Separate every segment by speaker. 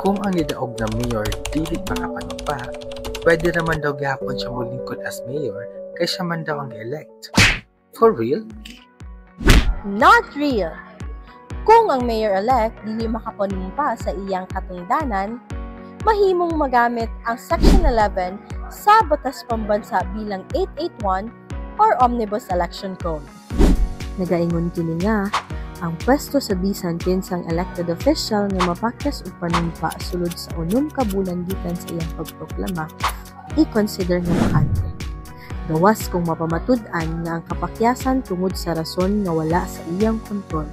Speaker 1: Kung ang nidaog na mayor dili makapanumpa, pwede naman daw gihapon siya mulingkod as mayor kay siya man daw ang elect. For real?
Speaker 2: Not real! Kung ang mayor-elect dili makapanumpa sa iyang katungdanan, mahimong magamit ang Section 11 sa Batas Pambansa bilang 881 or Omnibus Election Code. Nagaingon kini nga, ang pwesto sa bisan kinsang elected official nga mapakyas ug panumpa sulod sa 6 ka bulan gikan sa iyang pagproklama, i-consider nga bakante. Gawas kung mapamatud-an nga ang kapakyasan tungod sa rason nga wala sa iyang kontrol.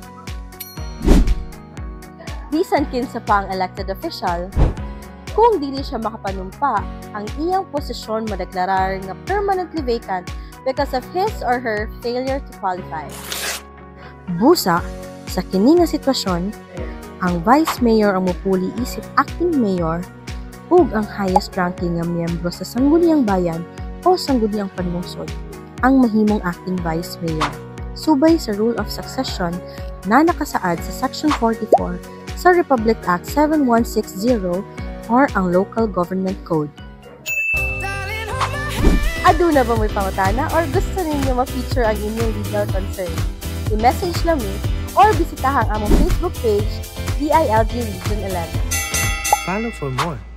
Speaker 2: Bisan kinsa pa ang elected official, kung dili siya makapanumpa, ang iyang posisyon madeklarar nga permanently vacant because of his or her failure to qualify. Busa, sa kini nga sitwasyon, ang vice mayor ang mupuli isip acting mayor ug ang highest ranking nga miyembro sa sangguniang bayan o sangguniang panlungsod ang mahimong acting vice mayor. Subay sa rule of succession na nakasaad sa Section 44 sa Republic Act 7160 or ang Local Government Code. Aduna ba may pangutana or gusto ninyo ma-feature ang inyong legal concern? I-message lang me or bisitahan among Facebook page, DILG Region 11.
Speaker 1: Follow for more.